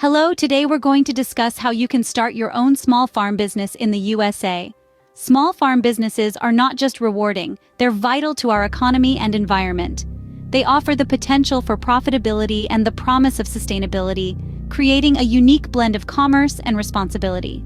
Hello, today we're going to discuss how you can start your own small farm business in the USA. Small farm businesses are not just rewarding, they're vital to our economy and environment. They offer the potential for profitability and the promise of sustainability, creating a unique blend of commerce and responsibility.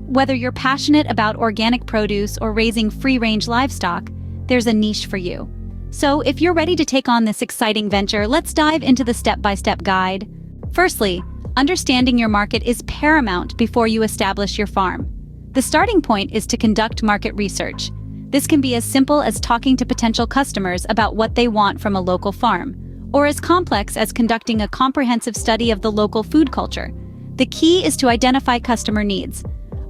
Whether you're passionate about organic produce or raising free-range livestock, there's a niche for you. So if you're ready to take on this exciting venture, let's dive into the step-by-step guide. Firstly, understanding your market is paramount before you establish your farm. The starting point is to conduct market research. This can be as simple as talking to potential customers about what they want from a local farm, or as complex as conducting a comprehensive study of the local food culture. The key is to identify customer needs.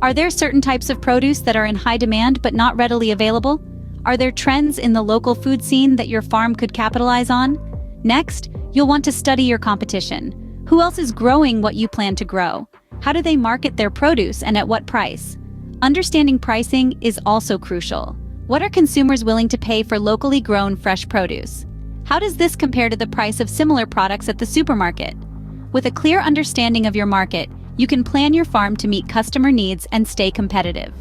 Are there certain types of produce that are in high demand but not readily available? Are there trends in the local food scene that your farm could capitalize on? Next, you'll want to study your competition. Who else is growing what you plan to grow? How do they market their produce and at what price? Understanding pricing is also crucial. What are consumers willing to pay for locally grown fresh produce? How does this compare to the price of similar products at the supermarket? With a clear understanding of your market, you can plan your farm to meet customer needs and stay competitive.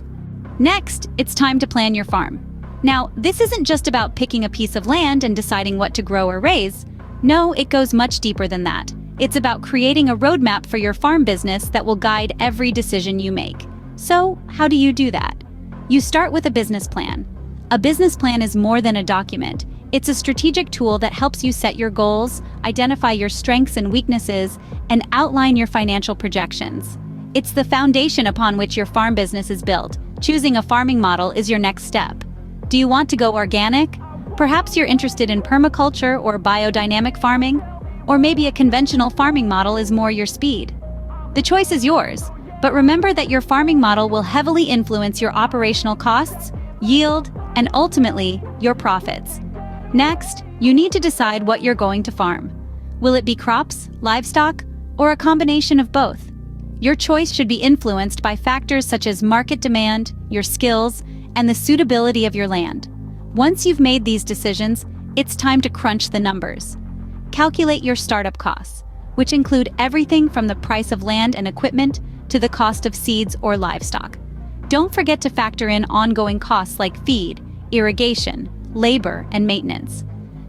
Next, it's time to plan your farm. Now, this isn't just about picking a piece of land and deciding what to grow or raise. No, it goes much deeper than that. It's about creating a roadmap for your farm business that will guide every decision you make. So, how do you do that? You start with a business plan. A business plan is more than a document. It's a strategic tool that helps you set your goals, identify your strengths and weaknesses, and outline your financial projections. It's the foundation upon which your farm business is built. Choosing a farming model is your next step. Do you want to go organic? Perhaps you're interested in permaculture or biodynamic farming? Or maybe a conventional farming model is more your speed. The choice is yours, but remember that your farming model will heavily influence your operational costs, yield, and ultimately, your profits. Next, you need to decide what you're going to farm. Will it be crops, livestock, or a combination of both? Your choice should be influenced by factors such as market demand, your skills, and the suitability of your land. Once you've made these decisions, it's time to crunch the numbers. Calculate your startup costs, which include everything from the price of land and equipment to the cost of seeds or livestock. Don't forget to factor in ongoing costs like feed, irrigation, labor, and maintenance.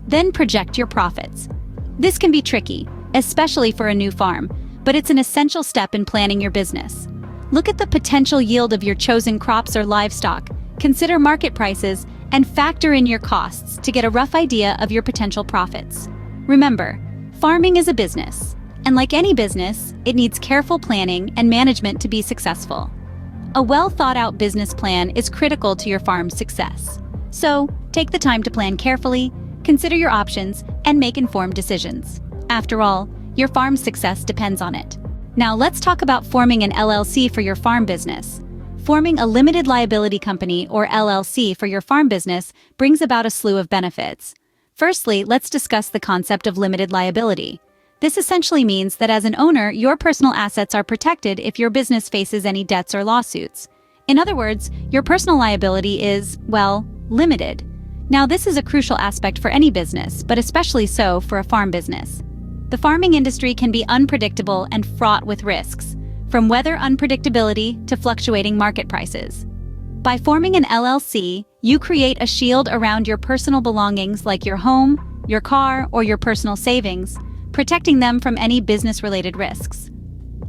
Then project your profits. This can be tricky, especially for a new farm, but it's an essential step in planning your business. Look at the potential yield of your chosen crops or livestock, consider market prices, and factor in your costs to get a rough idea of your potential profits. Remember, farming is a business, and like any business, it needs careful planning and management to be successful. A well-thought-out business plan is critical to your farm's success. So, take the time to plan carefully, consider your options, and make informed decisions. After all, your farm's success depends on it. Now let's talk about forming an LLC for your farm business. Forming a limited liability company, or LLC, for your farm business brings about a slew of benefits. Firstly, let's discuss the concept of limited liability. This essentially means that as an owner, your personal assets are protected if your business faces any debts or lawsuits. In other words, your personal liability is, well, limited. Now, this is a crucial aspect for any business, but especially so for a farm business. The farming industry can be unpredictable and fraught with risks, from weather unpredictability to fluctuating market prices. By forming an LLC, you create a shield around your personal belongings like your home, your car, or your personal savings, protecting them from any business-related risks.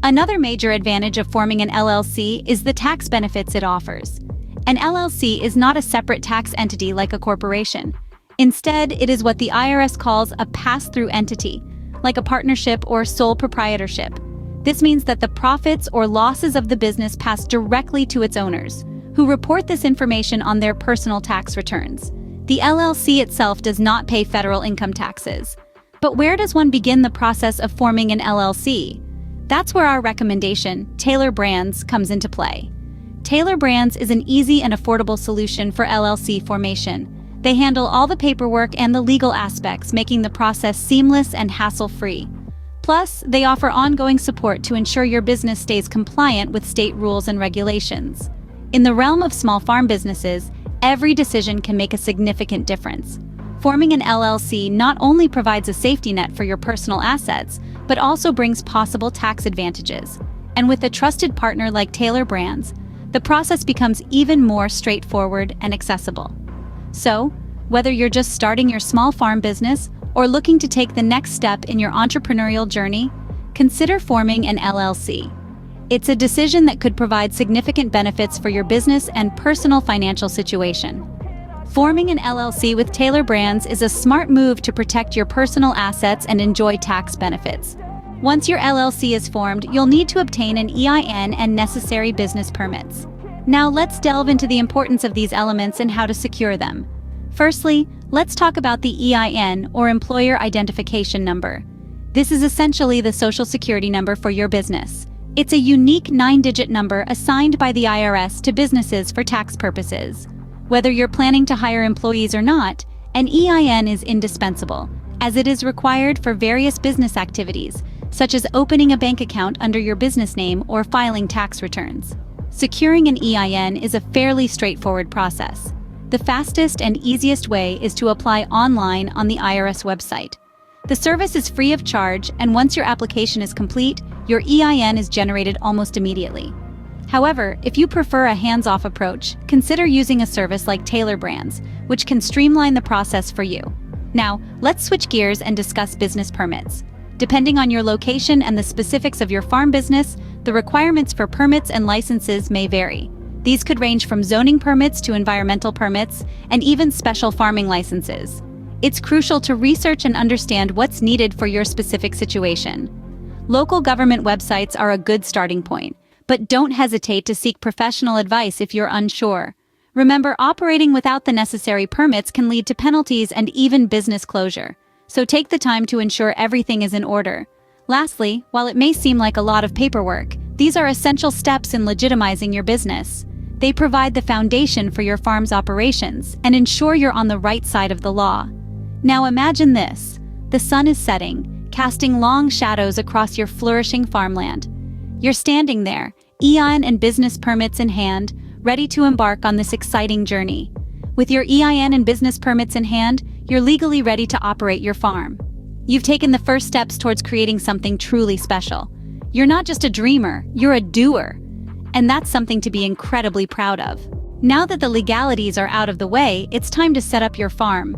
Another major advantage of forming an LLC is the tax benefits it offers. An LLC is not a separate tax entity like a corporation. Instead, it is what the IRS calls a pass-through entity, like a partnership or sole proprietorship. This means that the profits or losses of the business pass directly to its owners, who report this information on their personal tax returns. The LLC itself does not pay federal income taxes. But where does one begin the process of forming an LLC? That's where our recommendation, Taylor Brands, comes into play. Taylor Brands is an easy and affordable solution for LLC formation. They handle all the paperwork and the legal aspects, making the process seamless and hassle-free. Plus, they offer ongoing support to ensure your business stays compliant with state rules and regulations. In the realm of small farm businesses, every decision can make a significant difference. Forming an LLC not only provides a safety net for your personal assets, but also brings possible tax advantages. And with a trusted partner like Taylor Brands, the process becomes even more straightforward and accessible. So, whether you're just starting your small farm business or looking to take the next step in your entrepreneurial journey, consider forming an LLC. It's a decision that could provide significant benefits for your business and personal financial situation. Forming an LLC with Taylor Brands is a smart move to protect your personal assets and enjoy tax benefits. Once your LLC is formed, you'll need to obtain an EIN and necessary business permits. Now let's delve into the importance of these elements and how to secure them. Firstly, let's talk about the EIN, or Employer Identification Number. This is essentially the Social Security number for your business. It's a unique 9-digit number assigned by the IRS to businesses for tax purposes. Whether you're planning to hire employees or not, an EIN is indispensable, as it is required for various business activities, such as opening a bank account under your business name or filing tax returns. Securing an EIN is a fairly straightforward process. The fastest and easiest way is to apply online on the IRS website. The service is free of charge, and once your application is complete, your EIN is generated almost immediately. However, if you prefer a hands-off approach, consider using a service like Taylor Brands, which can streamline the process for you. Now, let's switch gears and discuss business permits. Depending on your location and the specifics of your farm business, the requirements for permits and licenses may vary. These could range from zoning permits to environmental permits, and even special farming licenses. It's crucial to research and understand what's needed for your specific situation. Local government websites are a good starting point, but don't hesitate to seek professional advice if you're unsure. Remember, operating without the necessary permits can lead to penalties and even business closure, so take the time to ensure everything is in order. Lastly, while it may seem like a lot of paperwork, these are essential steps in legitimizing your business. They provide the foundation for your farm's operations and ensure you're on the right side of the law. Now imagine this. The sun is setting, casting long shadows across your flourishing farmland. You're standing there, EIN and business permits in hand, ready to embark on this exciting journey. With your EIN and business permits in hand, you're legally ready to operate your farm. You've taken the first steps towards creating something truly special. You're not just a dreamer, you're a doer. And that's something to be incredibly proud of. Now that the legalities are out of the way, it's time to set up your farm.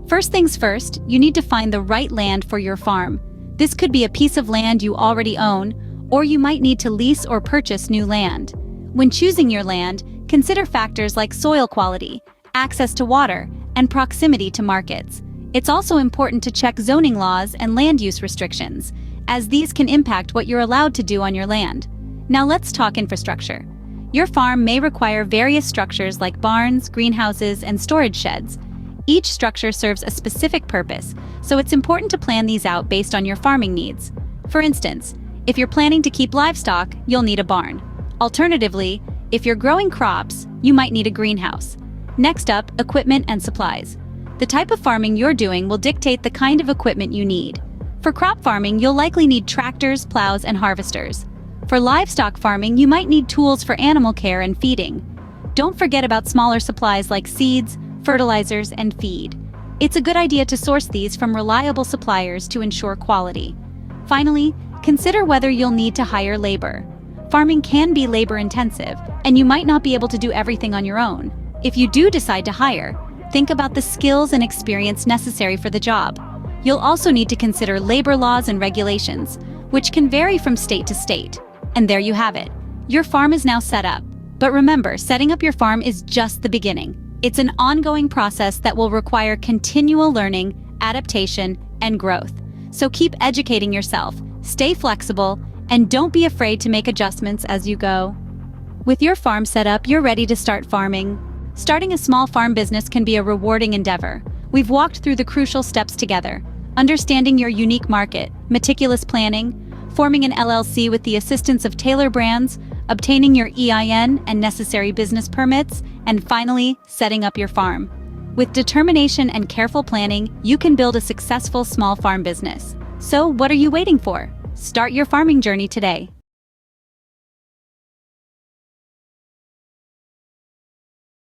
First things first, you need to find the right land for your farm. This could be a piece of land you already own, or you might need to lease or purchase new land. When choosing your land, consider factors like soil quality, access to water, and proximity to markets. It's also important to check zoning laws and land use restrictions, as these can impact what you're allowed to do on your land. Now let's talk infrastructure. Your farm may require various structures like barns, greenhouses, and storage sheds. Each structure serves a specific purpose, so it's important to plan these out based on your farming needs. For instance, if you're planning to keep livestock, you'll need a barn. Alternatively, if you're growing crops, you might need a greenhouse. Next up, equipment and supplies. The type of farming you're doing will dictate the kind of equipment you need. For crop farming, you'll likely need tractors, plows, and harvesters. For livestock farming, you might need tools for animal care and feeding. Don't forget about smaller supplies like seeds, fertilizers, and feed. It's a good idea to source these from reliable suppliers to ensure quality. Finally, consider whether you'll need to hire labor. Farming can be labor-intensive, and you might not be able to do everything on your own. If you do decide to hire, think about the skills and experience necessary for the job. You'll also need to consider labor laws and regulations, which can vary from state to state. And there you have it. Your farm is now set up. But remember, setting up your farm is just the beginning. It's an ongoing process that will require continual learning, adaptation, and growth. So keep educating yourself, stay flexible, and don't be afraid to make adjustments as you go. With your farm set up, you're ready to start farming. Starting a small farm business can be a rewarding endeavor. We've walked through the crucial steps together: understanding your unique market, meticulous planning, forming an LLC with the assistance of Taylor Brands, obtaining your EIN and necessary business permits, and finally, setting up your farm. With determination and careful planning, you can build a successful small farm business. So, what are you waiting for? Start your farming journey today.